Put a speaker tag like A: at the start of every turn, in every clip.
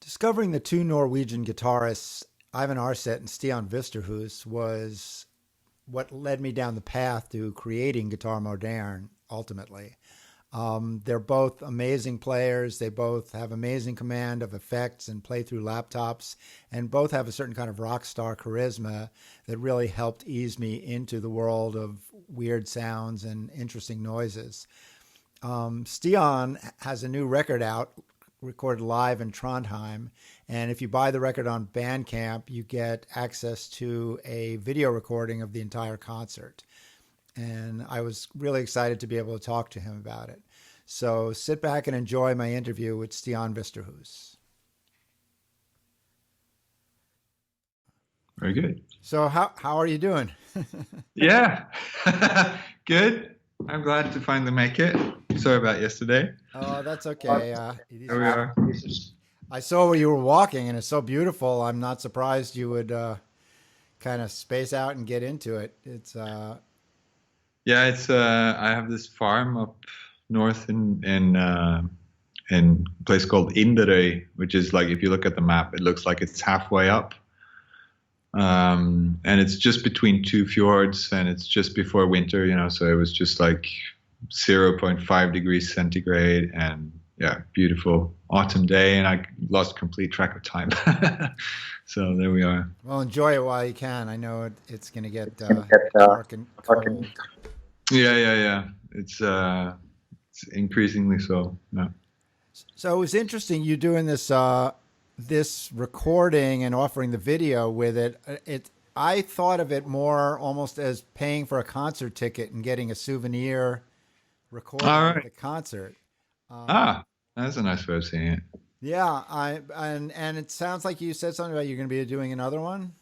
A: Discovering the two Norwegian guitarists, Ivan Arset and Stian Westerhus, was what led me down the path to creating Guitar Moderne ultimately. They're both amazing players. They both have amazing command of effects and play through laptops, and both have a certain kind of rock star charisma that really helped ease me into the world of weird sounds and interesting noises. Stian has a new record out, recorded live in Trondheim, and if you buy the record on Bandcamp, you get access to a video recording of the entire concert. And I was really excited to be able to talk to him about it. So sit back and enjoy my interview with Stian Westerhus.
B: Very good.
A: So how are you doing?
B: Yeah, good. I'm glad to finally make it. Sorry about yesterday.
A: Oh, that's okay.
B: Here we are.
A: I saw where you were walking, and it's so beautiful. I'm not surprised you would kind of space out and get into it. It's
B: yeah, it's I have this farm up north in a place called Inderøy, which is like, if you look at the map, it looks like it's halfway up. And it's just between two fjords, and it's just before winter, so it was just like 0.5 degrees centigrade, and yeah, beautiful autumn day, and I lost complete track of time. So there we are.
A: Well, enjoy it while you can. I know it's going to get dark and cold.
B: Yeah. It's increasingly so. Yeah.
A: So it was interesting you doing this this recording and offering the video with it. I thought of it more almost as paying for a concert ticket and getting a souvenir recording of the concert.
B: That's a nice way of seeing it.
A: Yeah, and it sounds like you said something about you're going to be doing another one.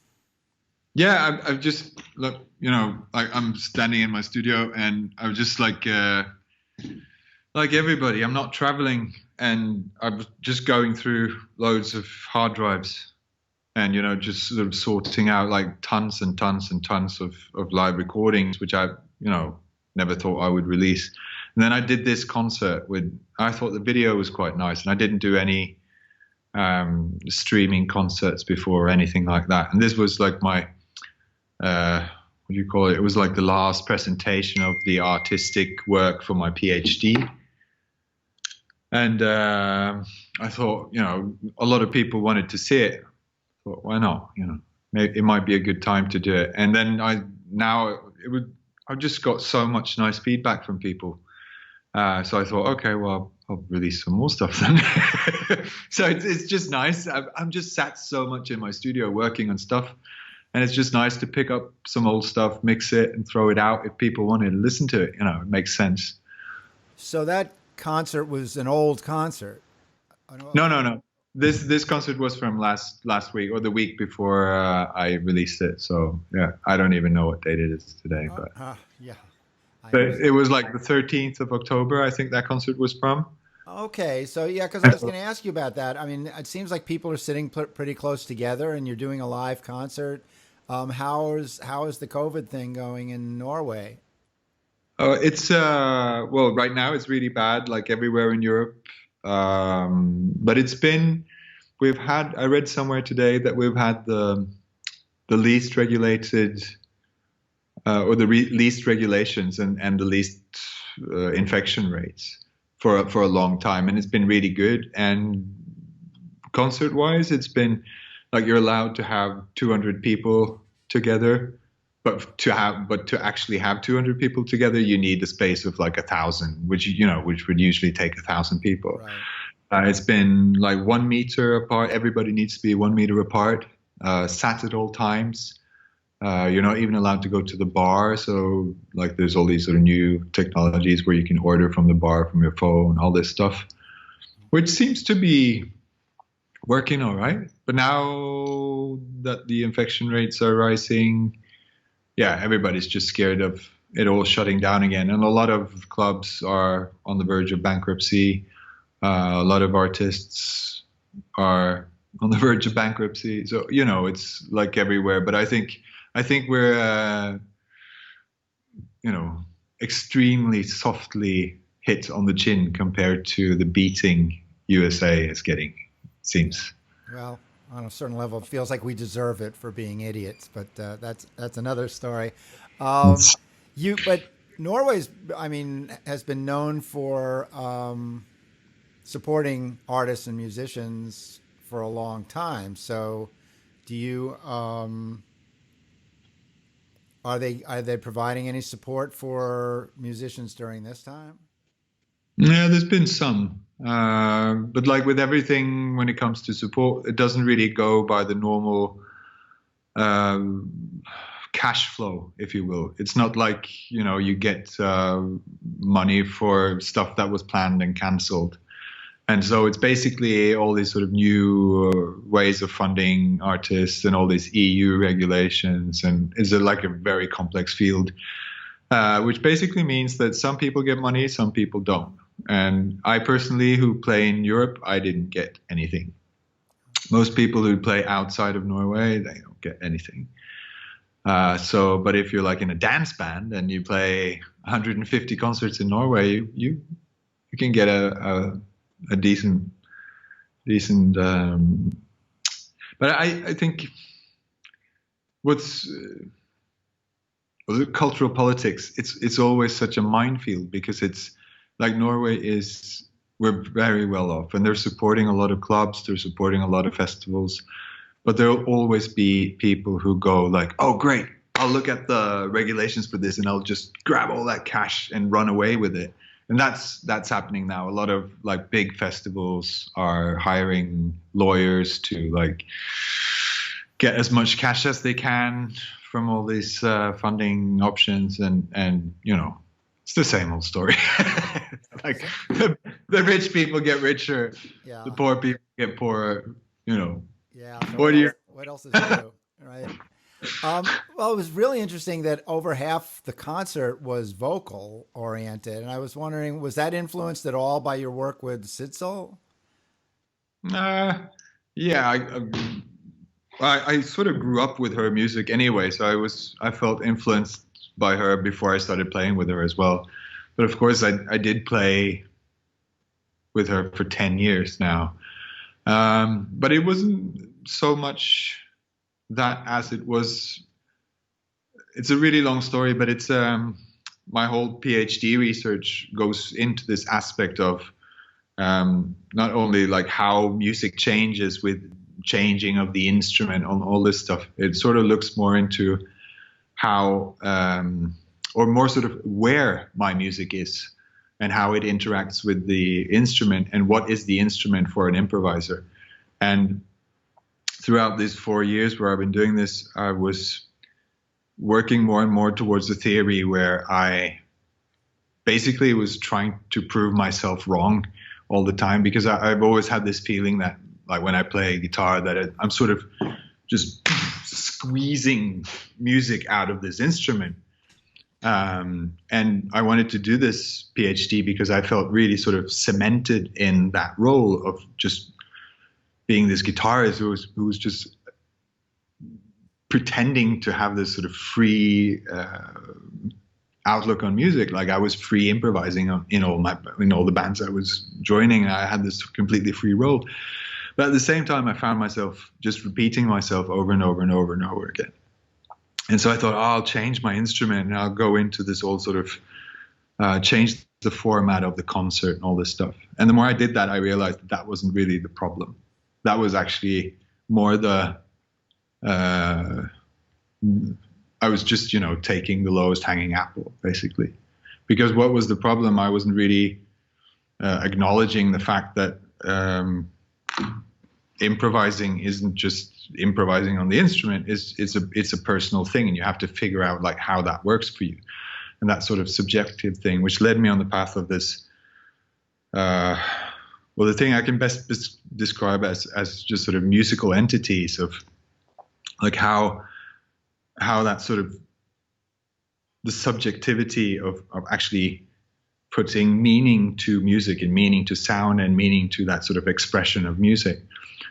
B: Yeah, I've just look, like I'm standing in my studio, and I'm just like everybody, I'm not traveling, and I'm just going through loads of hard drives, and just sort of sorting out like tons and tons and tons of live recordings, which I never thought I would release. And then I did this concert I thought the video was quite nice, and I didn't do any streaming concerts before or anything like that. And this was like my, what do you call it? It was like the last presentation of the artistic work for my PhD. And I thought, a lot of people wanted to see it. I thought, why not? Maybe it might be a good time to do it. And then I've just got so much nice feedback from people. So I thought, okay, well, I'll release some more stuff then. So it's just nice. I'm just sat so much in my studio working on stuff, and it's just nice to pick up some old stuff, mix it, and throw it out if people wanted to listen to it. It makes sense.
A: So that concert was an old concert?
B: No. This concert was from last week, or the week before I released it. So yeah, I don't even know what date it is today, but
A: yeah.
B: But it was like the 13th of October, I think that concert was from.
A: Okay, so yeah, because I was going to ask you about that. I mean, it seems like people are sitting pretty close together, and you're doing a live concert. How is the COVID thing going in Norway?
B: It's well, right now it's really bad, like everywhere in Europe. But I read somewhere today that we've had the least regulated. Or the least regulations and the least infection rates for a long time, and it's been really good. And concert-wise, it's been like you're allowed to have 200 people together, but to actually have 200 people together, you need a space of like 1,000, which would usually take 1,000 people. Right. It's been like 1 meter apart. Everybody needs to be 1 meter apart. Sat at all times. You're not even allowed to go to the bar. So like there's all these sort of new technologies where you can order from the bar from your phone, all this stuff, which seems to be working all right. But now that the infection rates are rising, yeah, everybody's just scared of it all shutting down again. And a lot of clubs are on the verge of bankruptcy. A lot of artists are on the verge of bankruptcy. So, it's like everywhere. But I think we're, extremely softly hit on the chin compared to the beating USA is getting, seems.
A: Well, on a certain level, it feels like we deserve it for being idiots, but that's another story. Um, but Norway's, I mean, has been known for supporting artists and musicians for a long time. So, do you are they providing any support for musicians during this time?
B: Yeah, there's been some, but like with everything, when it comes to support, it doesn't really go by the normal um, cash flow, if you will. It's not like, you get money for stuff that was planned and cancelled. And so it's basically all these sort of new ways of funding artists and all these EU regulations, and it's like a very complex field, which basically means that some people get money, some people don't. And I personally, who play in Europe, I didn't get anything. Most people who play outside of Norway, they don't get anything. But if you're like in a dance band and you play 150 concerts in Norway, you can get a decent. But I think what's cultural politics. It's always such a minefield because it's like we're very well off and they're supporting a lot of clubs, they're supporting a lot of festivals, but there'll always be people who go like, oh great, I'll look at the regulations for this and I'll just grab all that cash and run away with it. And that's happening now. A lot of like big festivals are hiring lawyers to like get as much cash as they can from all these funding options, and it's the same old story. Like the rich people get richer,
A: Yeah.
B: the poor people get poorer.
A: Yeah. So what else is new, right? Well, it was really interesting that over half the concert was vocal oriented, and I was wondering, was that influenced at all by your work with Sidsel?
B: Yeah, I sort of grew up with her music anyway, so I felt influenced by her before I started playing with her as well. But of course, I did play with her for 10 years now. But it wasn't so much that as it was. It's a really long story, but it's my whole PhD research goes into this aspect of not only like how music changes with changing of the instrument on all this stuff. It sort of looks more into how, or more sort of where my music is and how it interacts with the instrument and what is the instrument for an improviser. And throughout these 4 years where I've been doing this, I was working more and more towards a theory where I basically was trying to prove myself wrong all the time, because I've always had this feeling that like when I play guitar that I'm sort of just squeezing music out of this instrument. And I wanted to do this PhD because I felt really sort of cemented in that role of just being this guitarist who was just pretending to have this sort of free outlook on music. Like I was free improvising in all the bands I was joining. I had this completely free role. But at the same time, I found myself just repeating myself over and over and over and over again. And so I thought, I'll change my instrument and I'll go into this old sort of change the format of the concert and all this stuff. And the more I did that, I realized that wasn't really the problem. That was actually more the I was just, taking the lowest hanging apple, basically. Because what was the problem? I wasn't really acknowledging the fact that improvising isn't just improvising on the instrument. It's a personal thing, and you have to figure out like how that works for you, and that sort of subjective thing, which led me on the path of this. The thing I can best describe as just sort of musical entities of like how that sort of the subjectivity of actually putting meaning to music and meaning to sound and meaning to that sort of expression of music.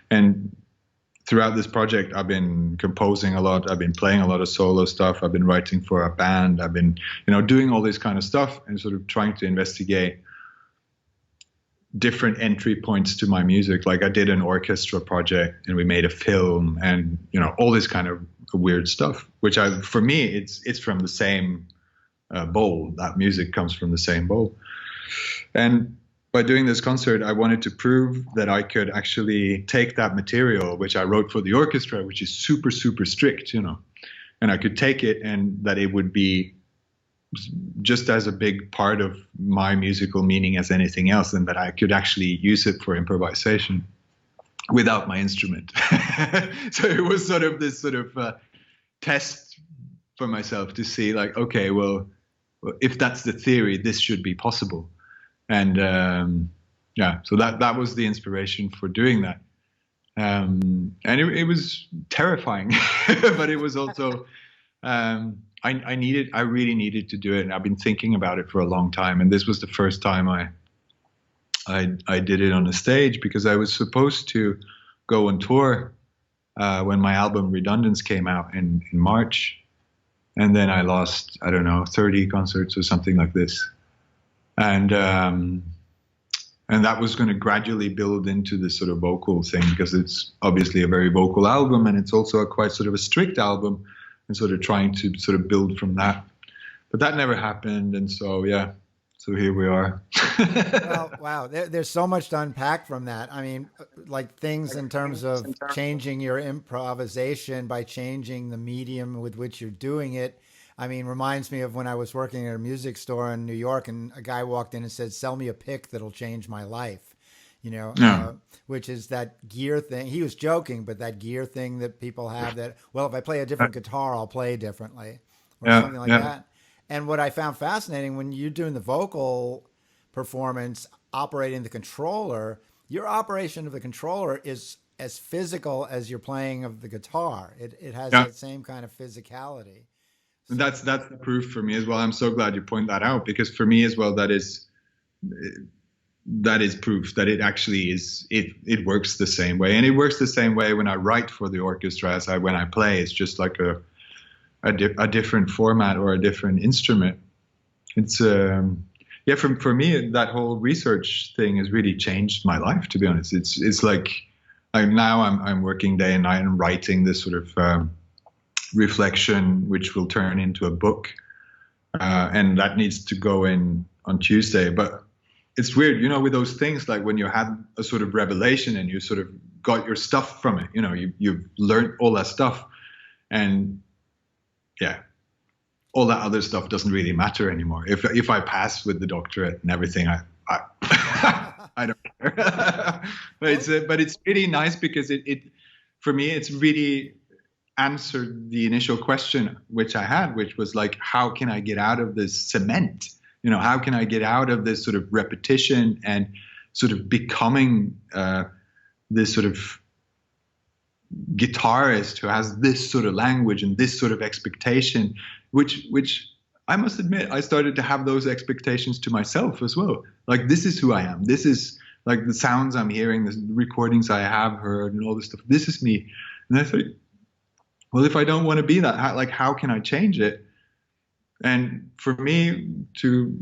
B: And throughout this project, I've been composing a lot. I've been playing a lot of solo stuff. I've been writing for a band. I've been, doing all this kind of stuff and sort of trying to investigate different entry points to my music. Like I did an orchestra project and we made a film and, you know, all this kind of weird stuff, which for me, it's from the same bowl. That music comes from the same bowl. And by doing this concert, I wanted to prove that I could actually take that material, which I wrote for the orchestra, which is super, super strict, you know, and I could take it and that it would be just as a big part of my musical meaning as anything else, and that I could actually use it for improvisation without my instrument. So it was sort of this sort of test for myself to see, like, okay, well, if that's the theory, this should be possible. And yeah, so that was the inspiration for doing that. And it was terrifying, but it was also, I really needed to do it. And I've been thinking about it for a long time. And this was the first time I did it on a stage, because I was supposed to go on tour when my album Redundance came out in March. And then I lost, I don't know, 30 concerts or something like this. And that was going to gradually build into this sort of vocal thing, because it's obviously a very vocal album, and it's also a quite sort of a strict album, and sort of trying to sort of build from that. But that never happened. And so, yeah, so here we are.
A: Well, wow. There's so much to unpack from that. I mean, like things in terms of changing your improvisation by changing the medium with which you're doing it. I mean, reminds me of when I was working at a music store in New York, and a guy walked in and said, "Sell me a pick that'll change my life," you know, which is that gear thing. He was joking, but that gear thing that people have that, well, if I play a different guitar, I'll play differently, or something like that. And what I found fascinating, when you're doing the vocal performance, operating the controller, your operation of the controller is as physical as your playing of the guitar. It has that same kind of physicality.
B: And that's the proof for me as well. I'm so glad you point that out, because for me as well, that is proof that it actually is, it works the same way. And it works the same way when I write for the orchestra as when I play. It's just like a different format or a different instrument. It's for me, that whole research thing has really changed my life, to be honest. It's like now I'm working day and night and writing this sort of reflection, which will turn into a book, and that needs to go in on Tuesday. But it's weird, you know, with those things, like when you had a sort of revelation and you sort of got your stuff from it, you know, you've learned all that stuff, and yeah, all that other stuff doesn't really matter anymore. If I pass with the doctorate and everything, I I don't care. But it's really nice, because it for me, it's really answered the initial question which I had, which was like, how can I get out of this cement? You know, how can I get out of this sort of repetition and sort of becoming this sort of guitarist who has this sort of language and this sort of expectation, which I must admit, I started to have those expectations to myself as well. Like, this is who I am. This is like the sounds I'm hearing, the recordings I have heard and all this stuff. This is me. And I thought, well, if I don't want to be that, how can I change it? And for me to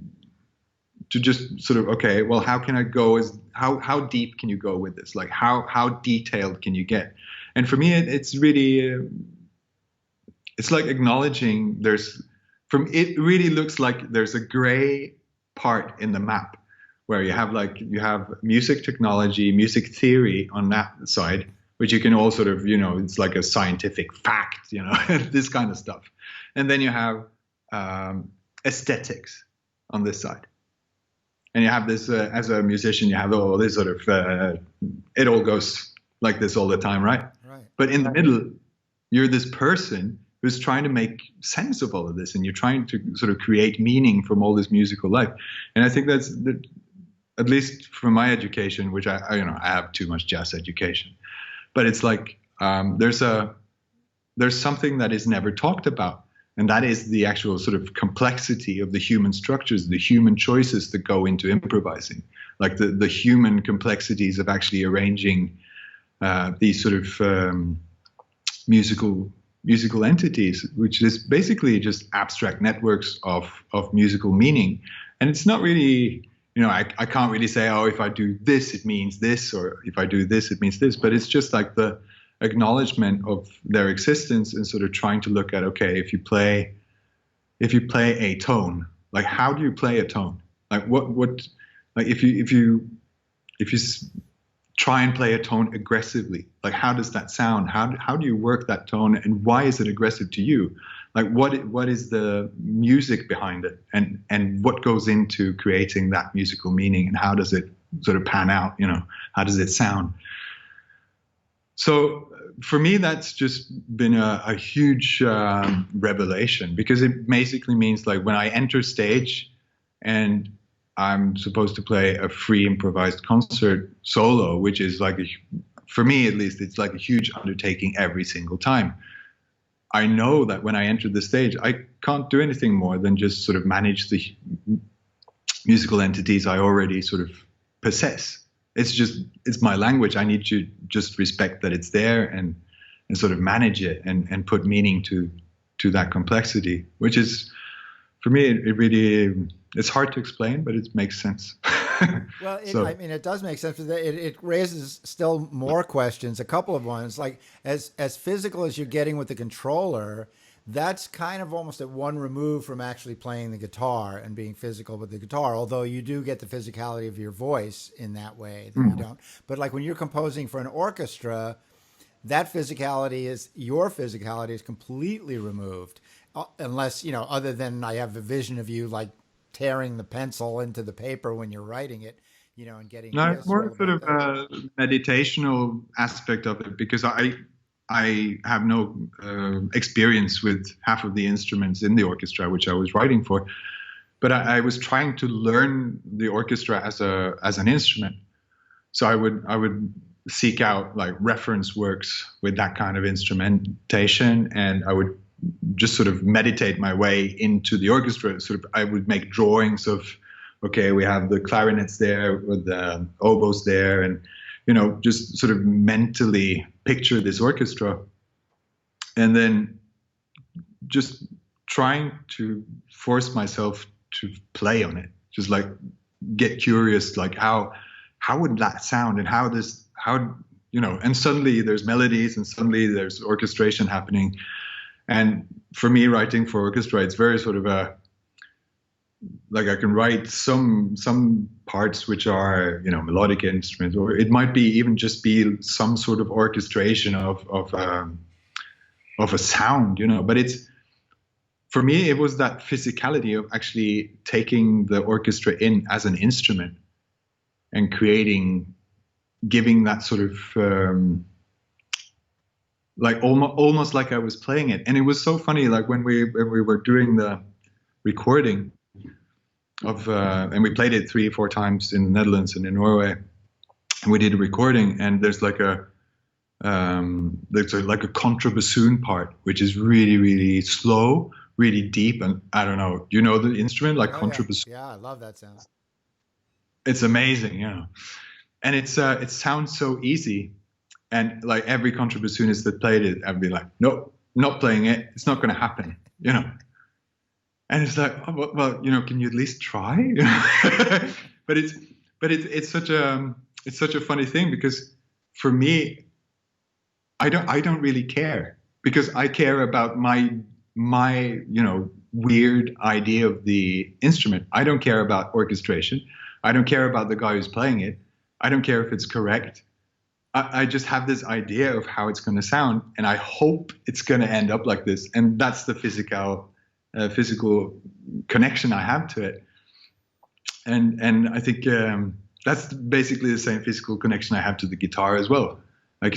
B: just sort of, okay, well, how can I go how deep can you go with this? Like, how detailed can you get? And for me, it's really, it's like acknowledging it really looks like there's a gray part in the map where you have music technology, music theory on that side, which you can all sort of, you know, it's like a scientific fact, you know, this kind of stuff. And then you have aesthetics on this side. And you have this, as a musician, you have all this sort of, it all goes like this all the time, right? Right. But in the middle, you're this person who's trying to make sense of all of this, and you're trying to sort of create meaning from all this musical life. And I think that's, at least from my education, which I have too much jazz education, but it's like there's something that is never talked about, and that is the actual sort of complexity of the human structures, the human choices that go into improvising, like the human complexities of actually arranging these sort of musical entities, which is basically just abstract networks of musical meaning. And it's not really I can't really say, oh, if I do this, it means this, or if I do this, it means this. But it's just like the acknowledgement of their existence and sort of trying to look at, okay, if you play a tone, like how do you play a tone? Like what like if you try and play a tone aggressively, like how does that sound? How do you work that tone, and why is it aggressive to you? Like what is the music behind it, and what goes into creating that musical meaning, and how does it sort of pan out? How does it sound? So for me, that's just been a huge revelation, because it basically means like when I enter stage and I'm supposed to play a free improvised concert solo, which is like, for me at least, it's like a huge undertaking every single time. I know that when I enter the stage, I can't do anything more than just sort of manage the musical entities I already sort of possess. It's my language. I need to just respect that it's there and sort of manage it and put meaning to that complexity, which is, for me, it really, it's hard to explain, but it makes sense.
A: Well, it does make sense. It raises still more questions. A couple of ones, like as physical as you're getting with the controller, that's kind of almost at one remove from actually playing the guitar and being physical with the guitar. Although you do get the physicality of your voice in that way that you don't. But like when you're composing for an orchestra, that your physicality is completely removed, unless other than I have a vision of you like tearing the pencil into the paper when you're writing it, and getting.
B: No, it's more sort of a meditational aspect of it, because I have no experience with half of the instruments in the orchestra which I was writing for, but I was trying to learn the orchestra as an instrument. So I would seek out like reference works with that kind of instrumentation, and I would just sort of meditate my way into the orchestra. Sort of, I would make drawings of, okay, we have the clarinets there with the oboes there, and just sort of mentally picture this orchestra, and then just trying to force myself to play on it, just like get curious, like how would that sound, and and suddenly there's melodies, and suddenly there's orchestration happening. And for me, writing for orchestra, it's very sort of like I can write some parts which are melodic instruments, or it might be even just be some sort of orchestration of a sound, But it's, for me, it was that physicality of actually taking the orchestra in as an instrument and giving that sort of like almost like I was playing it. And it was so funny, like when we were doing the recording of and we played it 3-4 times in the Netherlands and in Norway, and we did a recording, and there's like a contrabassoon part which is really, really slow, really deep, and I don't know, do you know the instrument, like contrabassoon?
A: Yeah, I love that sound.
B: It's amazing, and it sounds so easy. And like every contrabassoonist that played it, I'd be like, nope, not playing it. It's not going to happen, And it's like, oh, well, can you at least try? But it's such a funny thing, because for me, I don't really care, because I care about my weird idea of the instrument. I don't care about orchestration. I don't care about the guy who's playing it. I don't care if it's correct. I just have this idea of how it's going to sound, and I hope it's going to end up like this. And that's the physical connection I have to it. And I think that's basically the same physical connection I have to the guitar as well. I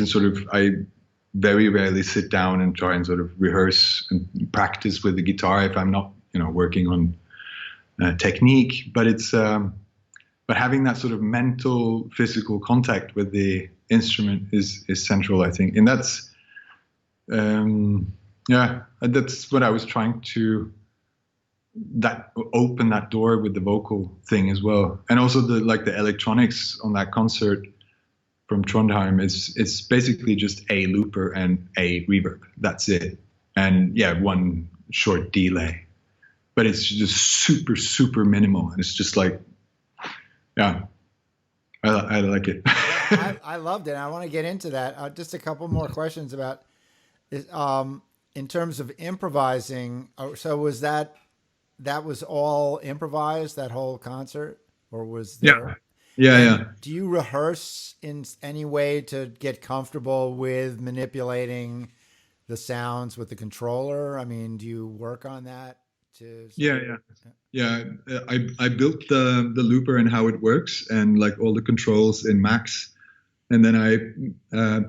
B: very rarely sit down and try and sort of rehearse and practice with the guitar if I'm not, working on technique. But it's but having that sort of mental, physical contact with the instrument is central, I think. And that's that's what I was trying to open that door with the vocal thing as well. And also the electronics on that concert from Trondheim it's basically just a looper and a reverb. That's it. And one short delay. But it's just super, super minimal. And it's just like, Yeah, I like it.
A: Yeah, I loved it. I want to get into that. Just a couple more questions about in terms of improvising. So that was all improvised, that whole concert, or was there?
B: Yeah, yeah,
A: And
B: yeah.
A: do you rehearse in any way to get comfortable with manipulating the sounds with the controller? I mean, do you work on that to sort
B: Yeah,
A: of?
B: yeah. Yeah, I built the looper and how it works and like all the controls in Max, and then I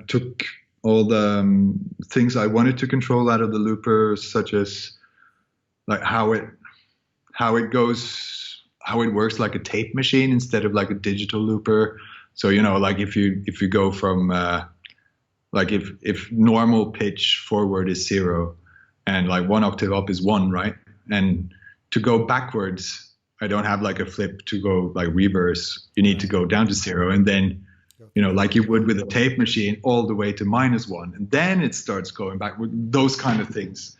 B: took all the things I wanted to control out of the looper, such as like how it goes, how it works like a tape machine instead of like a digital looper. So like if you go from like if normal pitch forward is 0 and like 1 octave up is 1, right? And to go backwards, I don't have like a flip to go like reverse. You need to go down to 0 and then like you would with a tape machine, all the way to -1, and then it starts going back with those kind of things.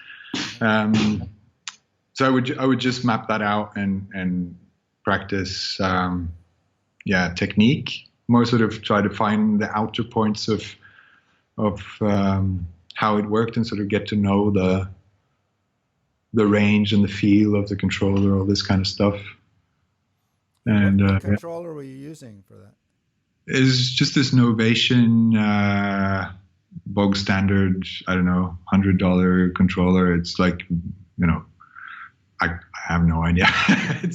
B: So I would just map that out and practice, technique, more sort of try to find the outer points of how it worked and sort of get to know the range and the feel of the controller, all this kind of stuff. And
A: What controller were you using for that?
B: It's just this Novation bog standard, I don't know, $100 controller. It's like, I have no idea.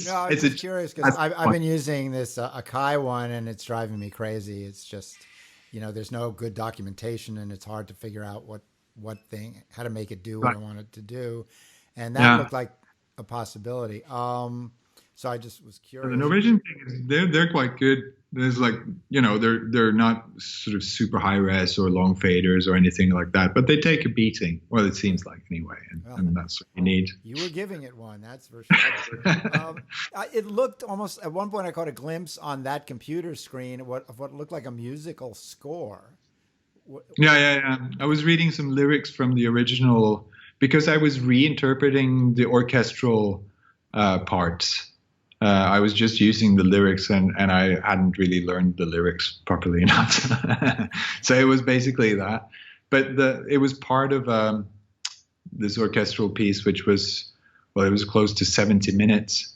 A: No, I was just curious because I've been using this Akai one and it's driving me crazy. It's just, there's no good documentation and it's hard to figure out how to make it do what I want it to do. And that looked like a possibility. So I just was curious.
B: The Norwegian thing is they're quite good. There's like they're not sort of super high res or long faders or anything like that, but they take a beating. Well, it seems like anyway, and that's what you need.
A: You were giving it one, that's for sure. It looked almost at one point. I caught a glimpse on that computer screen of what looked like a musical score.
B: Yeah. I was reading some lyrics from the original because I was reinterpreting the orchestral parts. I was just using the lyrics and I hadn't really learned the lyrics properly enough. So it was basically that. But it was part of this orchestral piece, which was, it was close to 70 minutes.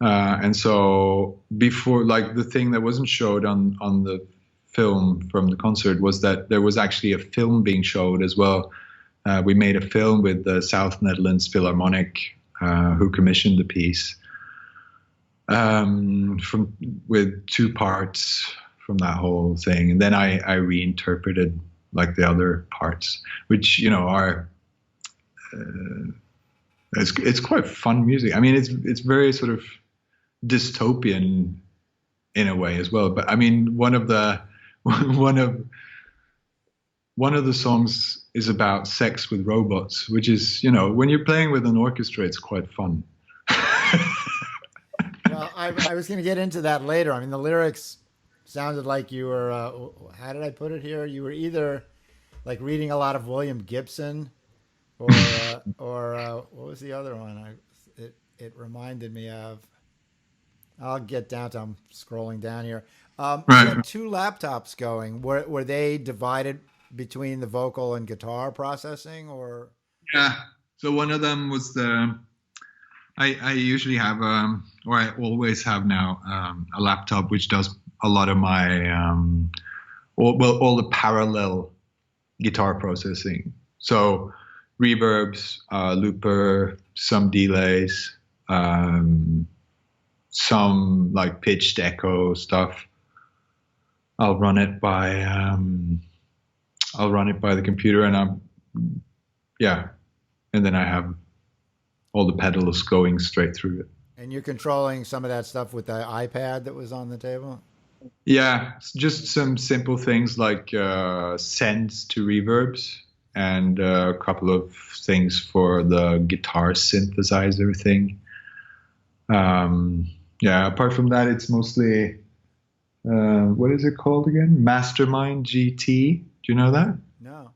B: And so before, like the thing that wasn't showed on the film from the concert was that there was actually a film being showed as well. We made a film with the South Netherlands Philharmonic, who commissioned the piece. With 2 parts from that whole thing, and then I reinterpreted like the other parts, which are it's quite fun music. I mean, it's very sort of dystopian in a way as well. But I mean, one of the songs is about sex with robots, which is when you're playing with an orchestra, it's quite fun.
A: Well, I was going to get into that later. I mean, the lyrics sounded like you were, how did I put it here? You were either like reading a lot of William Gibson or what was the other one? It reminded me of, I'll get down to, I'm scrolling down here.
B: Right.
A: You had 2 laptops going. Were they divided between the vocal and guitar processing or?
B: Yeah. So one of them was I usually have, or I always have now, a laptop which does a lot of my, all the parallel guitar processing. So reverbs, looper, some delays, some like pitched echo stuff. I'll run it by the computer, and and then I have all the pedals going straight through it.
A: And you're controlling some of that stuff with the iPad that was on the table?
B: Yeah, just some simple things like sends to reverbs and a couple of things for the guitar synthesizer thing. Apart from that, it's mostly, what is it called again? Mastermind GT. Do you know that?
A: No.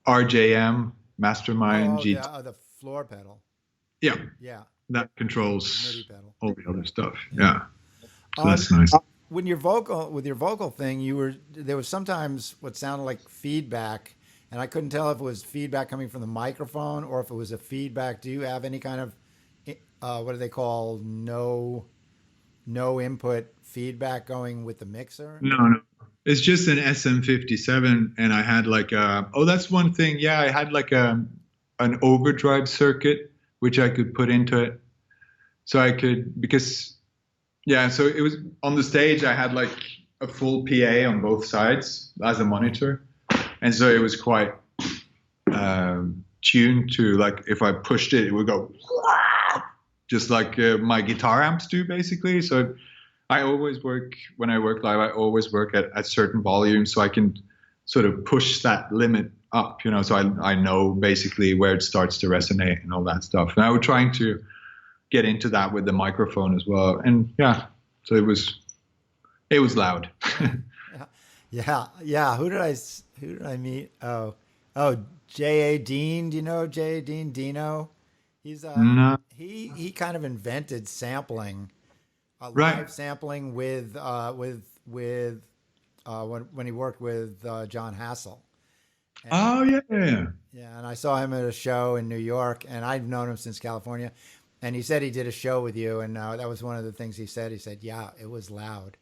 B: RJM, Mastermind GT.
A: Yeah, the floor pedal.
B: Yeah.
A: Yeah.
B: That controls all the other stuff. Yeah. So that's nice.
A: when with your vocal thing, there was sometimes what sounded like feedback, and I couldn't tell if it was feedback coming from the microphone or if it was a feedback. Do you have any kind of what do they call no input feedback going with the mixer?
B: No. It's just an SM57, and I had like that's one thing. Yeah, I had like an overdrive circuit which I could put into it, so I could so it was on the stage. I had like a full PA on both sides as a monitor, and so it was quite tuned to, like, if I pushed it, it would go just like my guitar amps do, basically. So I always work, when I work live, I always work at certain volumes so I can sort of push that limit up, so I know basically where it starts to resonate and all that stuff. And I was trying to get into that with the microphone as well. And yeah, so it was loud.
A: Yeah. Who did I meet? Oh, J.A. Dean. Do you know J.A. Dean? Dino? He's
B: No.
A: he kind of invented sampling,
B: Right.
A: live sampling with when he worked with John Hassel. And,
B: Yeah.
A: yeah, and I saw him at a show in New York, and I've known him since California. And he said he did a show with you, and that was one of the things he said. He said, "Yeah, it was loud."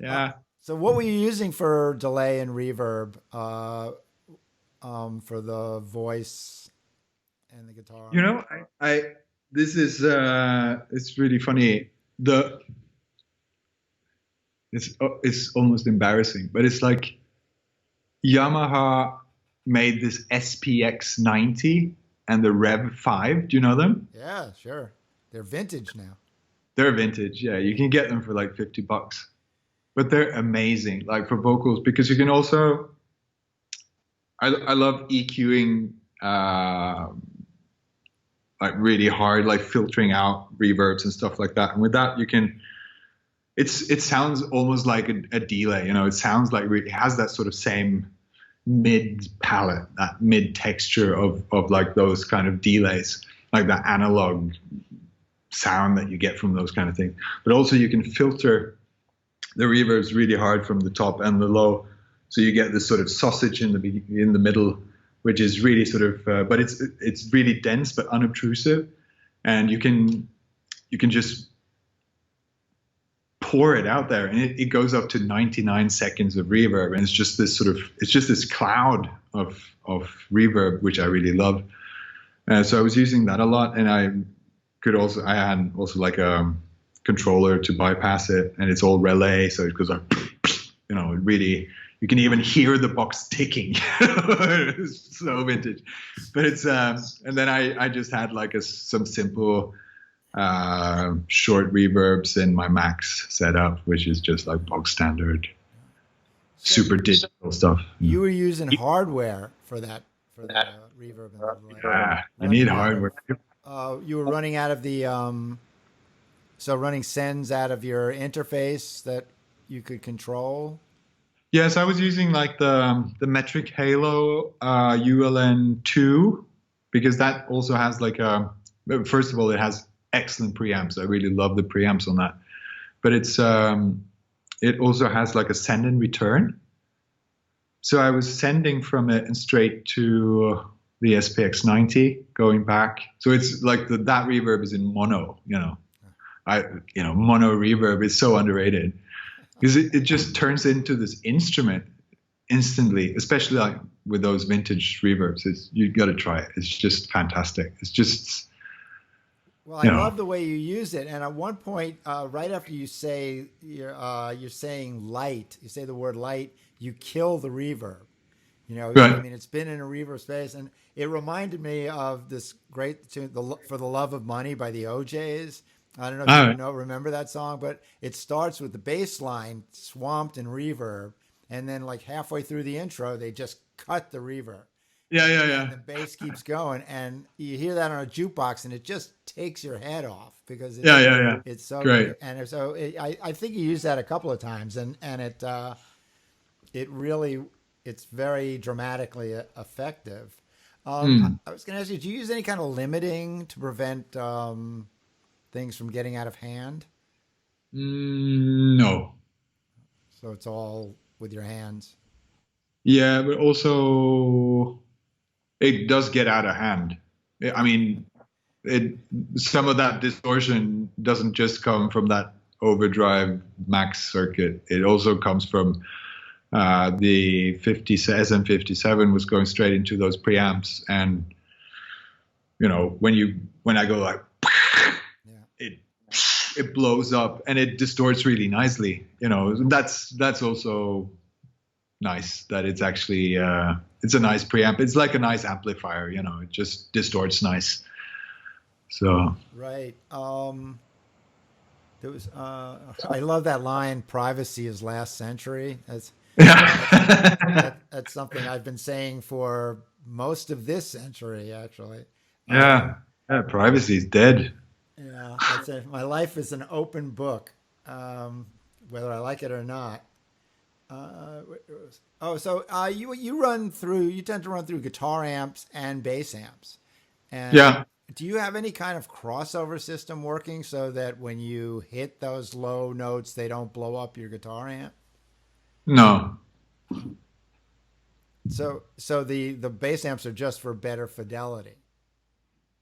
B: Yeah.
A: So, what were you using for delay and reverb for the voice and the guitar?
B: I this is it's really funny. It's almost embarrassing, but it's like Yamaha made this SPX 90 and the Rev 5. Do you know them?
A: Yeah, sure. They're vintage now.
B: They're vintage. Yeah, you can get them for like $50, but they're amazing, like for vocals, because you can also. I love EQing like really hard, like filtering out reverbs and stuff like that. And with that, you can. It sounds almost like a delay. It sounds like it has that sort of same mid palette, that mid texture of like those kind of delays, like that analog sound that you get from those kind of things. But also you can filter the reverbs really hard from the top and the low, so you get this sort of sausage in the middle, which is really sort of but it's really dense but unobtrusive, and you can just pour it out there, and it goes up to 99 seconds of reverb, and it's just this cloud of reverb, which I really love. So I was using that a lot, and I had also like a controller to bypass it, and it's all relay, so it goes like, it really, you can even hear the box ticking. It's so vintage, but it's and then I just had like some simple short reverbs in my Max setup, which is just like bog standard, super digital stuff.
A: You were using hardware for the reverb.
B: Yeah, I need hardware.
A: You were running out of the running sends out of your interface that you could control.
B: Yes, I was using like the Metric Halo ULN2, because that also has like first of all, it has excellent preamps. I really love the preamps on that, but it also has like a send and return. So I was sending from it and straight to the SPX 90, going back. So it's like that reverb is in mono. Mono reverb is so underrated, because it just turns into this instrument instantly, especially like with those vintage reverbs. You got to try it. It's just fantastic. It's just.
A: Well, I love the way you use it. And at one point, right after you say you're saying light, you say the word light, you kill the reverb.
B: Right.
A: I mean, it's been in a reverb space, and it reminded me of this great tune, "For the Love of Money" by the OJs. I don't know if you remember that song, but it starts with the bass line swamped in reverb, and then like halfway through the intro, they just cut the reverb.
B: Yeah.
A: And the bass keeps going, and you hear that on a jukebox, and it just takes your head off, because it's so
B: great.
A: And so I think you used that a couple of times, and it really, it's very dramatically effective. I was going to ask you, do you use any kind of limiting to prevent things from getting out of hand?
B: No.
A: So it's all with your hands.
B: Yeah, but also it does get out of hand. I mean, it some of that distortion doesn't just come from that overdrive max circuit. It also comes from the SM57 was going straight into those preamps, and when I go like,
A: Yeah.
B: it blows up and it distorts really nicely. That's also nice that it's actually it's a nice preamp. It's like a nice amplifier. It just distorts nice. So
A: Right. There was. I love that line. Privacy is last century. That's something I've been saying for most of this century, actually.
B: yeah, privacy is dead.
A: Yeah, that's it. My life is an open book, whether I like it or not. You tend to run through guitar amps and bass amps, and
B: Yeah.
A: do you have any kind of crossover system working so that when you hit those low notes, they don't blow up your guitar amp?
B: No.
A: So the bass amps are just for better fidelity.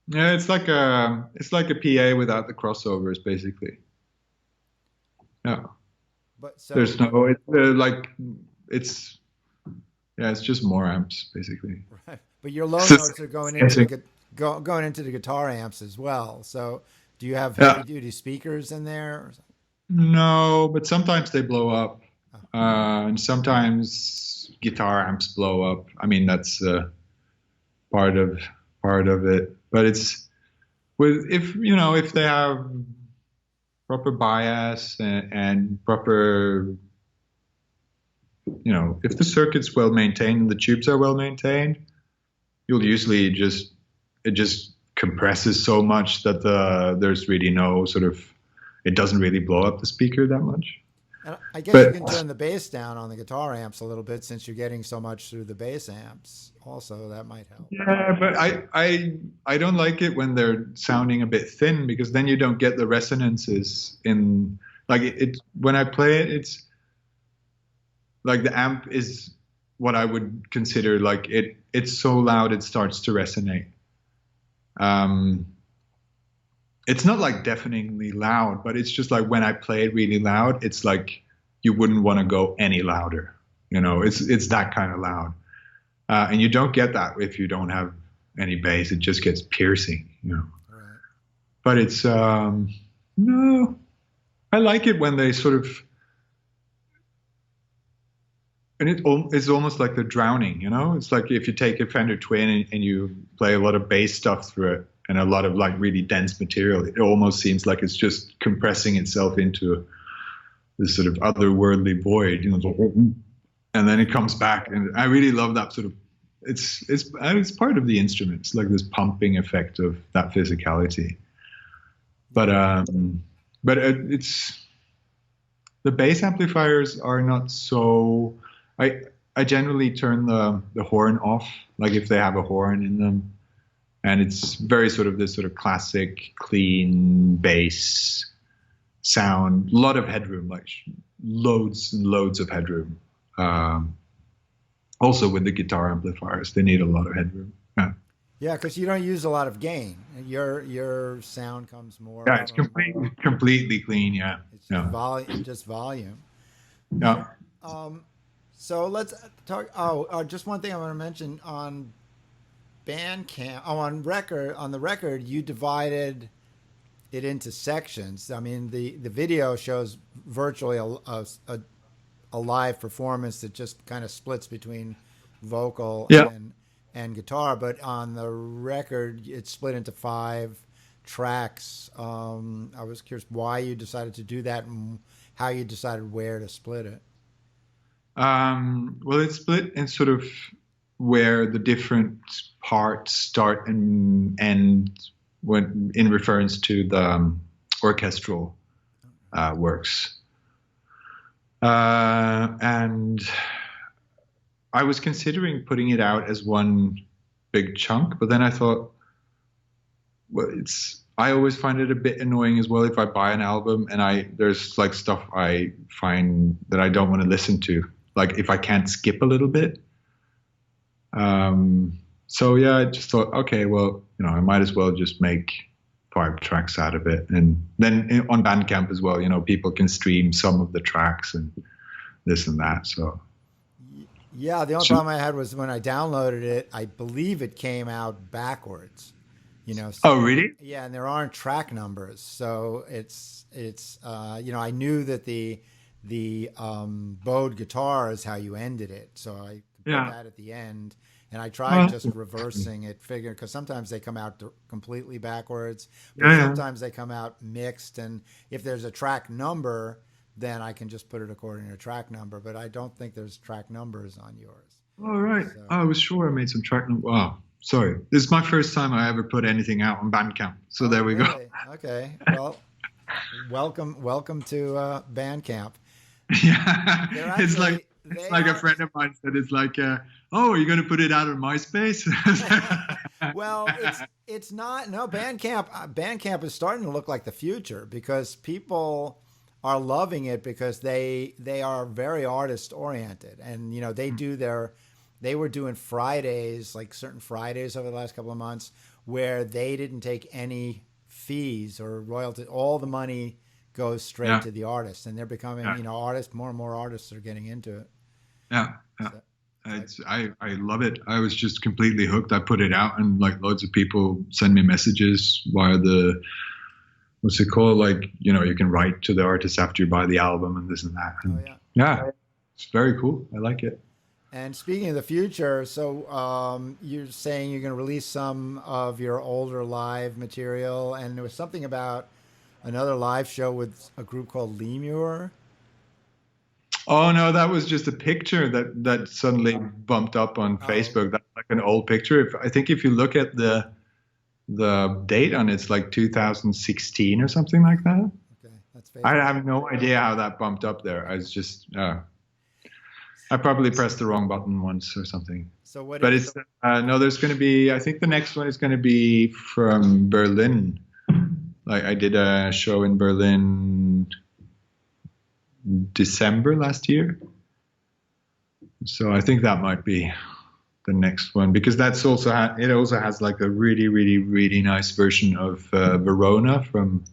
B: Yeah, it's like a PA without the crossovers, basically. Yeah.
A: But
B: There's
A: so
B: no. It's it's just more amps, basically.
A: right, but your low
B: It's just
A: notes are going into
B: guessing.
A: going into the guitar amps as well. So do you have
B: Yeah.
A: heavy duty speakers in there? Or something?
B: No, but sometimes they blow up,
A: Oh,
B: and sometimes guitar amps blow up. I mean, that's part of part of it. But it's with if they have proper bias and proper if the circuit's well maintained and the tubes are well maintained, you'll usually it just compresses so much that there's really no sort of it doesn't really blow up the speaker that much.
A: and I guess you
B: But
A: can turn the bass down on the guitar amps a little bit since you're getting so much through the bass amps. Also, that might help.
B: yeah, but I don't like it when they're sounding a bit thin because then you don't get the resonances in like it when I play it, it's like the amp is what I would consider like it's so loud it starts to resonate. Um, it's not like deafeningly loud, but it's just like when I play it really loud, it's like you wouldn't want to go any louder. It's that kind of loud, and you don't get that if you don't have any bass. It just gets piercing.
A: Right.
B: But it's no, I like it when they sort of, and it's almost like they're drowning. It's like if you take a Fender Twin and you play a lot of bass stuff through it and a lot of like really dense material, it almost seems like it's just compressing itself into this sort of otherworldly void, and then it comes back. And I really love that sort of. It's part of the instrument. It's like this pumping effect of that physicality. But it's the bass amplifiers are not so. I generally turn the horn off, like if they have a horn in them, and it's very sort of this sort of classic clean bass sound. A lot of headroom, like loads and loads of headroom. Also with the guitar amplifiers, they need a lot of headroom.
A: Yeah, because you don't use a lot of gain. Your sound comes more
B: Yeah, it's
A: from
B: completely clean. Yeah,
A: it's just
B: yeah,
A: volume, just volume.
B: yeah.
A: So let's talk. Just one thing I want to mention on Bandcamp. On the record, you divided it into sections. I mean, the video shows virtually a live performance that just kind of splits between vocal
B: Yeah.
A: and guitar, but on the record it's split into 5 tracks. I was curious why you decided to do that and how you decided where to split it.
B: Well, it's split in sort of where the different parts start and end when in reference to the orchestral works. And I was considering putting it out as one big chunk, but then I thought, well, I always find it a bit annoying as well if I buy an album and there's like stuff I find that I don't want to listen to, like if I can't skip a little bit. So yeah, I just thought, okay, well, I might as well just make 5 tracks out of it. And then on Bandcamp as well, people can stream some of the tracks and this and that. So
A: Yeah, the only problem I had was when I downloaded it, I believe it came out backwards. So,
B: oh, really?
A: yeah, and there aren't track numbers, so it's I knew that the bowed guitar is how you ended it, so I put that at the end, and I tried just reversing it, figuring, because sometimes they come out completely backwards, but sometimes they come out mixed, and if there's a track number, then I can just put it according to track number, but I don't think there's track numbers on yours.
B: All right. So, I was sure I made some track number. Wow. Sorry. This is my first time I ever put anything out on Bandcamp. So there we go.
A: Okay. Well, welcome to Bandcamp.
B: Yeah. It's like a friend of mine said, it's like, oh, are you going to put it out on MySpace?
A: Well, it's not. No, Bandcamp is starting to look like the future because people are loving it because they are very artist oriented, and they were doing Fridays, like certain Fridays over the last couple of months, where they didn't take any fees or royalty. All the money goes straight to the artist, and they're becoming, artists. More and more artists are getting into it.
B: Yeah, I love it. I was just completely hooked. I put it out, and like loads of people send me messages via the, what's it called? Like, you can write to the artist after you buy the album and this and that. And yeah, it's very cool. I like it.
A: And speaking of the future, so you're saying you're going to release some of your older live material, and there was something about another live show with a group called Lemur.
B: Oh no, that was just a picture that suddenly bumped up on Facebook. That's like an old picture. I think if you look at the date on it's like 2016 or something like that. Okay, that's Facebook. I have no idea how that bumped up there. I was just. I probably pressed the wrong button once or something.
A: So what?
B: But it's no. There's going to be. I think the next one is going to be from Berlin. Like I did a show in Berlin December last year. So I think that might be the next one, because that's also it also has like a really, really, really nice version of Verona from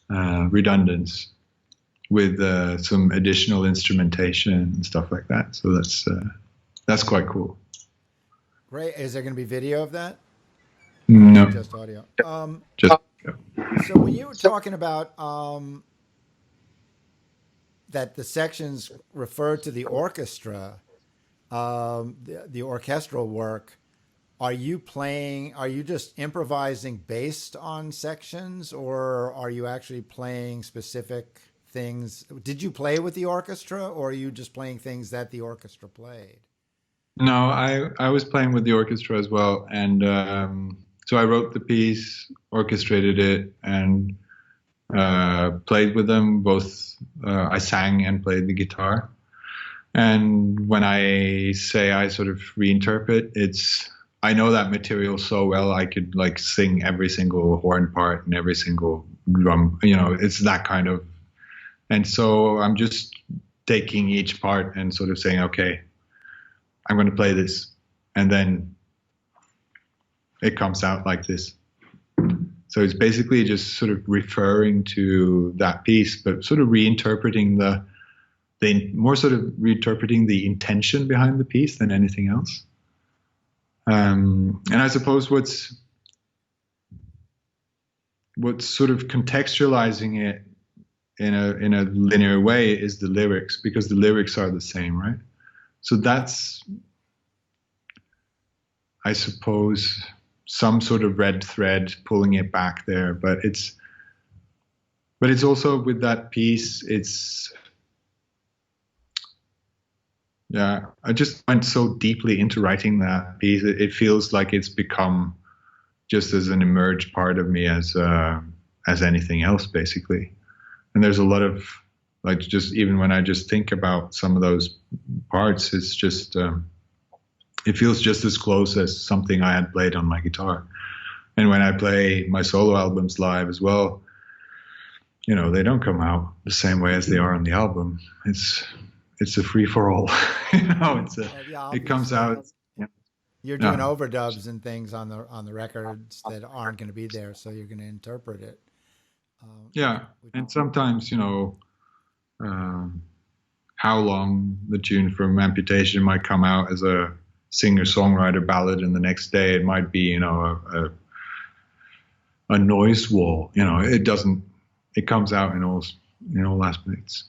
B: Redundance, with some additional instrumentation and stuff like that. So that's quite cool.
A: Great. Is there going to be video of that?
B: No.
A: Just audio.
B: So
A: when you were talking about that the sections refer to the orchestra, the orchestral work, are you just improvising based on sections, or are you actually playing specific things? Did you play with the orchestra, or are you just playing things that the orchestra played?
B: No, I was playing with the orchestra as well, and so I wrote the piece, orchestrated it, and played with them both. I sang and played the guitar. And when I say I sort of reinterpret, I know that material so well, I could like sing every single horn part and every single drum, it's that kind of. And so I'm just taking each part and sort of saying, okay, I'm going to play this. And then it comes out like this. So it's basically just sort of referring to that piece, but sort of reinterpreting more sort of reinterpreting the intention behind the piece than anything else. And I suppose what's sort of contextualizing it in a linear way is the lyrics, because the lyrics are the same, right? So that's, I suppose, some sort of red thread pulling it back there. But it's also with that piece, I just went so deeply into writing that piece. It feels like it's become just as an emerged part of me as anything else, basically. And there's a lot of, like, just even when I just think about some of those parts, it's just, it feels just as close as something I had played on my guitar. And when I play my solo albums live as well, they don't come out the same way as they are on the album. It's a free for all.
A: Yeah,
B: It comes
A: obviously.
B: out. Yeah.
A: You're doing
B: Yeah.
A: overdubs and things on the records that aren't going to be there, so you're going to interpret it. Which,
B: Yeah. And sometimes, um, how long the tune from Amputation might come out as a singer-songwriter ballad, and the next day it might be, a noise wall. It doesn't. It comes out in all aspects,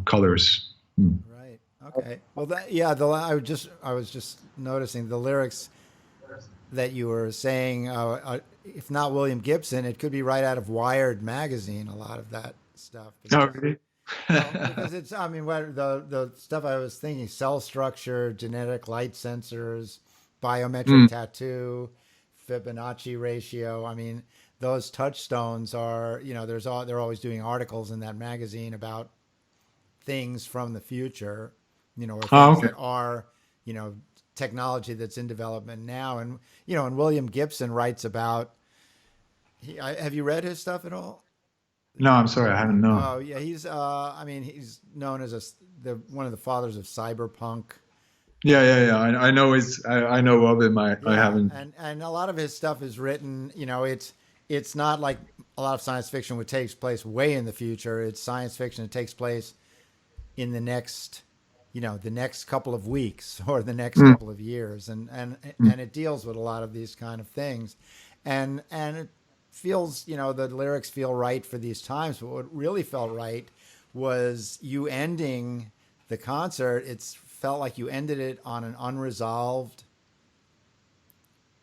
B: colors.
A: right. Okay. Well, I was just noticing the lyrics that you were saying. If not William Gibson, it could be right out of Wired magazine. A lot of that stuff.
B: Oh,
A: Because,
B: really?
A: well, because it's. I mean, the stuff I was thinking: cell structure, genetic light sensors, biometric
B: Mm,
A: tattoo, Fibonacci ratio. I mean, those touchstones are. They're always doing articles in that magazine about things from the future, or
B: oh,
A: things
B: okay.
A: that are, you know, technology that's in development now. And, and William Gibson writes about, have you read his stuff at all?
B: No, I'm sorry, I haven't known.
A: Oh yeah. I mean, he's known as one of the fathers of cyberpunk.
B: Yeah, yeah, yeah. I know I know of him. I
A: Yeah.
B: haven't.
A: And a lot of his stuff is written, it's not like a lot of science fiction which takes place way in the future. It's science fiction that takes place in the next couple of weeks or the next
B: Mm,
A: couple of years,
B: mm,
A: and it deals with a lot of these kind of things, and it feels, the lyrics feel right for these times. But what really felt right was you ending the concert. It's felt like you ended it on an unresolved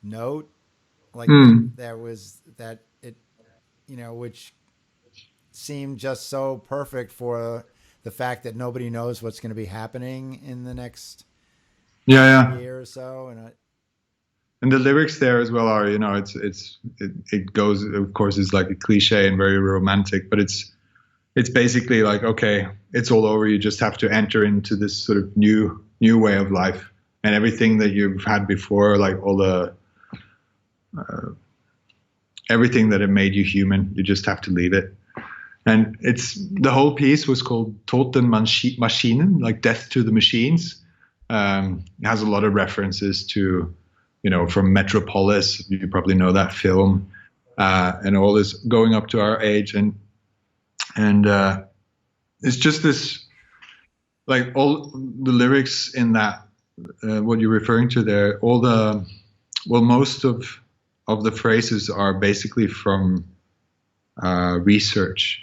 A: note, like that
B: mm.
A: there was that it, which seemed just so perfect for the fact that nobody knows what's going to be happening in the next
B: Yeah, yeah.
A: year or so.
B: And the lyrics there as well are, it goes, of course, it's like a cliche and very romantic, but it's basically like, okay, it's all over. You just have to enter into this sort of new way of life, and everything that you've had before, like all the everything that had made you human, you just have to leave it. And it's the whole piece was called Toten Maschinen, like death to the machines. It has a lot of references to, from Metropolis. You probably know that film, and all this going up to our age, and it's just this, like all the lyrics in that, what you're referring to there, most of the phrases are basically from research,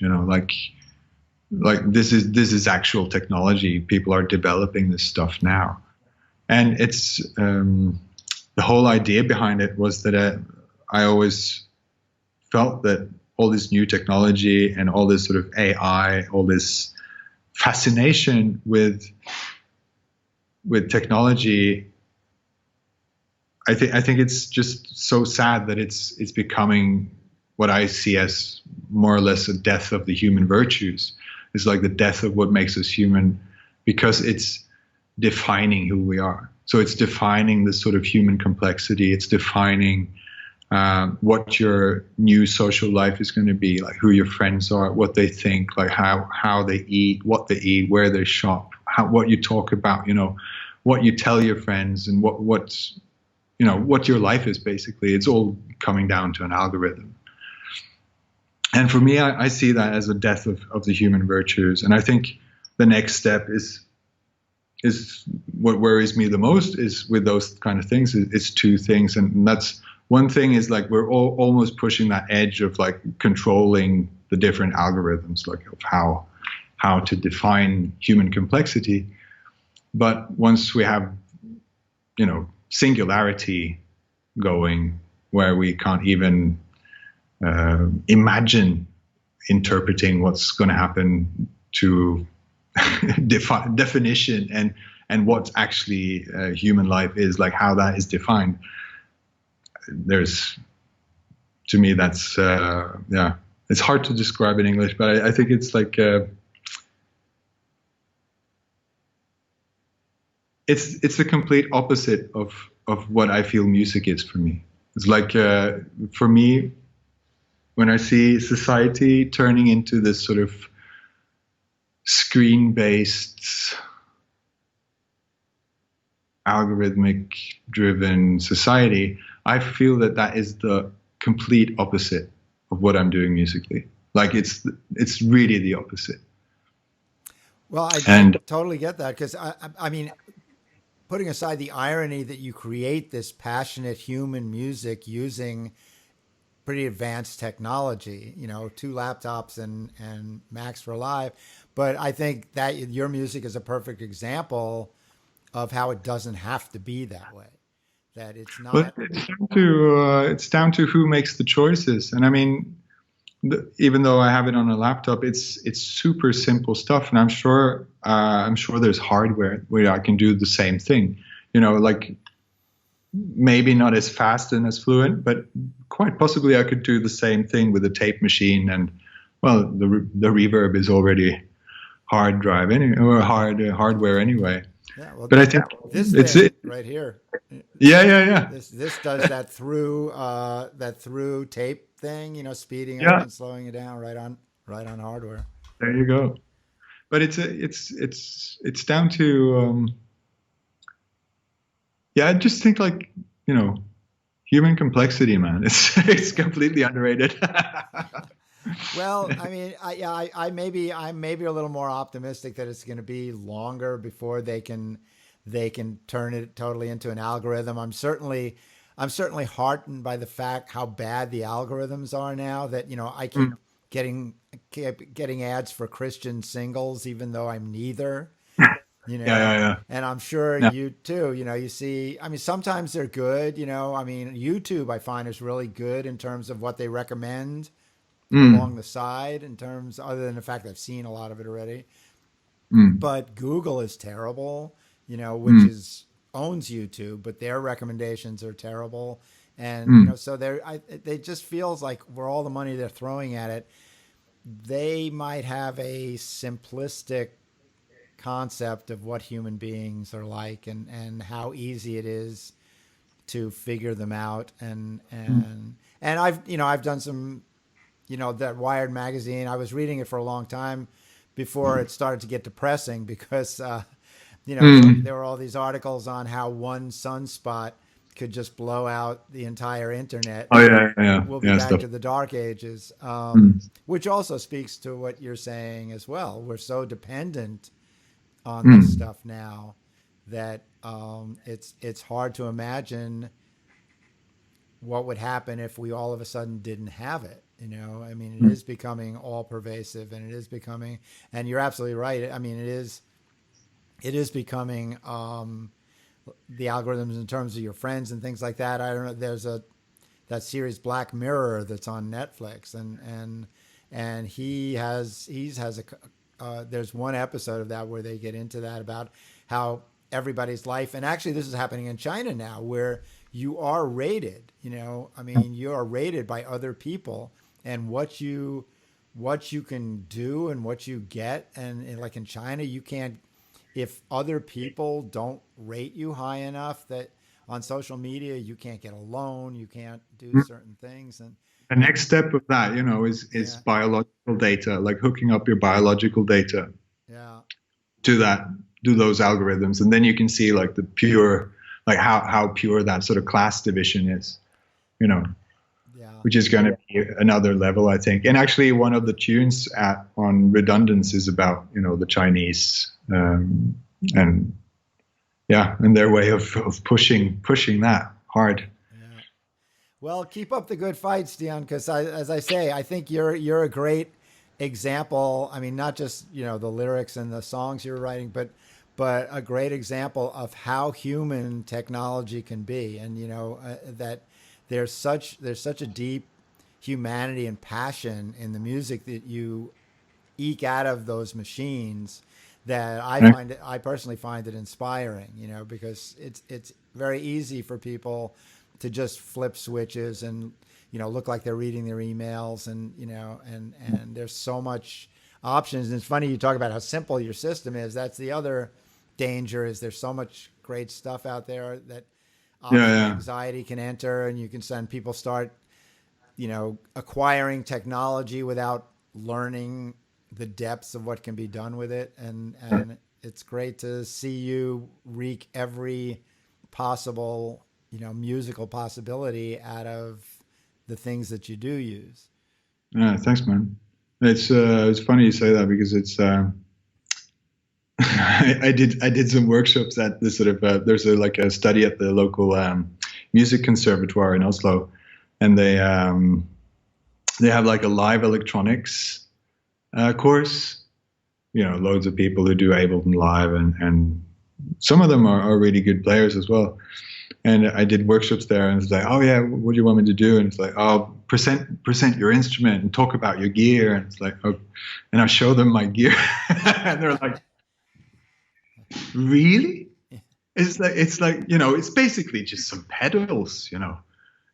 B: like this is actual technology. People are developing this stuff now, and it's the whole idea behind it was that I always felt that all this new technology and all this sort of AI, all this fascination with technology, I think it's just so sad that it's becoming what I see as more or less a death of the human virtues. It's like the death of what makes us human, because it's defining who we are. So it's defining this sort of human complexity. It's defining what your new social life is going to be, like who your friends are, what they think, like how they eat, what they eat, where they shop, what you talk about, what you tell your friends, and what your life is. Basically, it's all coming down to an algorithm. And for me, I see that as a death of the human virtues. And I think the next step is what worries me the most is with those kind of things. It's two things. And that's one thing is like we're almost pushing that edge of like controlling the different algorithms, like of how to define human complexity. But once we have, singularity going, where we can't even imagine interpreting what's going to happen to definition and what actually human life is, like how that is defined. To me, that's it's hard to describe in English, but I think it's like it's the complete opposite of what I feel music is for me. It's like for me, when I see society turning into this sort of screen-based, algorithmic-driven society, I feel that that is the complete opposite of what I'm doing musically. Like it's really the opposite.
A: Well, I
B: And
A: totally get that because I mean, putting aside the irony that you create this passionate human music using pretty advanced technology, you know, two laptops and Macs for Live, but I think that your music is a perfect example of how it doesn't have to be that way. That it's
B: but
A: not.
B: it's down to who makes the choices. And I mean, even though I have it on a laptop, it's super simple stuff, and I'm sure there's hardware where I can do the same thing. You know, like maybe not as fast and as fluent, but quite possibly I could do the same thing with a tape machine. And well, the reverb is already hard drive or hardware anyway.
A: Yeah, well,
B: But I think
A: this
B: it's
A: thing
B: it.
A: right here,
B: Yeah.
A: this does that through tape thing, you know, speeding up
B: Yeah.
A: and slowing it down right on hardware.
B: There you go. But it's down to yeah. I just think like human complexity, man. It's completely underrated.
A: Well, I mean, I'm maybe a little more optimistic that it's going to be longer before they can turn it totally into an algorithm. I'm certainly heartened by the fact how bad the algorithms are now. That you know I
B: Mm.
A: keep getting ads for Christian singles, even though I'm neither. You know,
B: Yeah.
A: and I'm sure
B: Yeah.
A: you too. You know, you see. I mean, sometimes they're good. You know, I mean, YouTube I find is really good in terms of what they recommend along
B: Mm.
A: the side in terms other than the fact I've seen a lot of it already.
B: Mm.
A: But Google is terrible, you know, which
B: Mm.
A: is owns YouTube, but their recommendations are terrible. And you know,
B: Mm.
A: so they just feels like for all the money they're throwing at it, they might have a simplistic concept of what human beings are like and how easy it is to figure them out
B: Mm.
A: and I've done some, you know, that Wired magazine. I was reading it for a long time before it started to get depressing because, you know,
B: Mm.
A: there were all these articles on how one sunspot could just blow out the entire internet
B: Oh
A: and
B: yeah.
A: we'll be
B: Yeah.
A: back
B: Stuff.
A: to the dark ages,
B: Mm.
A: which also speaks to what you're saying as well. We're so dependent on this
B: Mm.
A: stuff now that it's hard to imagine what would happen if we all of a sudden didn't have it. You know, I mean, it
B: Mm.
A: is becoming all pervasive, and it is becoming. And you're absolutely right. I mean, it is becoming the algorithms in terms of your friends and things like that. I don't know. There's a that series Black Mirror that's on Netflix, and he has a there's one episode of that where they get into that about how everybody's life, and actually this is happening in China now, where you are rated. You know, I mean, you are rated by other people, and what you can do and what you get, and like in China, you can't if other people don't rate you high enough that on social media you can't get a loan, you can't do
B: Mm.
A: certain things,
B: The
A: and
B: next step of that, is
A: yeah,
B: biological data, like hooking up your biological data
A: yeah,
B: to that, do those algorithms, and then you can see like the pure, like how pure that sort of class division is, you know,
A: yeah.
B: which is going to be another level, I think. And actually, one of the tunes on Redundance is about the Chinese, and yeah, and their way of pushing that hard.
A: Yeah. Well, keep up the good fight, Stian, because as I say, I think you're a great example. I mean, not just the lyrics and the songs you're writing, but a great example of how human technology can be, and that there's such a deep humanity and passion in the music that you eke out of those machines that
B: Right?
A: I personally find it inspiring, because it's very easy for people to just flip switches and look like they're reading their emails, and and there's so much options. And it's funny you talk about how simple your system is. That's the other danger, is there's so much great stuff out there that
B: Yeah,
A: often
B: yeah.
A: anxiety can enter, and you can send people start, acquiring technology without learning the depths of what can be done with it. And it's great to see you wreak every possible, musical possibility out of the things that you do use.
B: Yeah, thanks, man. It's funny you say that because it's I did some workshops at this sort of there's like a study at the local music conservatoire in Oslo, and they have like a live electronics course. Loads of people who do Ableton Live, and some of them are really good players as well. And I did workshops there, and it's like, oh yeah, what do you want me to do? And it's like, oh, present your instrument and talk about your gear. And it's like, oh, and I show them my gear, and they're like, really? It's like it's basically just some pedals.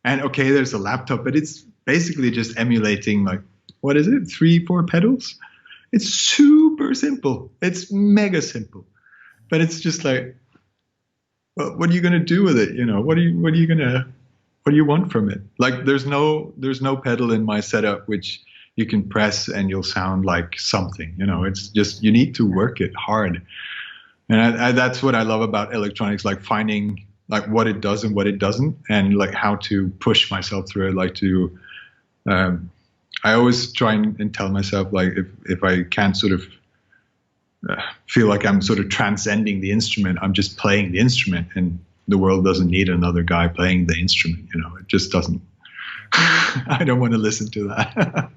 B: And okay, there's a laptop, but it's basically just emulating, like, what is it, 3-4 pedals? It's super simple. It's mega simple, but it's just like, well, what are you going to do with it? What do you want from it? Like, there's no pedal in my setup which you can press and you'll sound like something. It's just, you need to work it hard. And I that's what I love about electronics, like finding like what it does and what it doesn't, and like how to push myself through it. Like I always try and tell myself, like, if I can't sort of feel like I'm sort of transcending the instrument, I'm just playing the instrument, and the world doesn't need another guy playing the instrument. It just doesn't. I don't want to listen to that.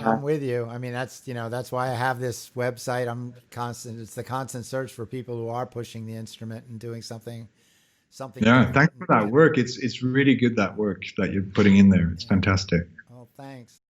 A: I'm with you. I mean, that's why I have this website. It's the constant search for people who are pushing the instrument and doing something
B: Yeah,
A: different.
B: thanks for that work. It's really good, that work that you're putting in there. It's fantastic.
A: Oh, thanks.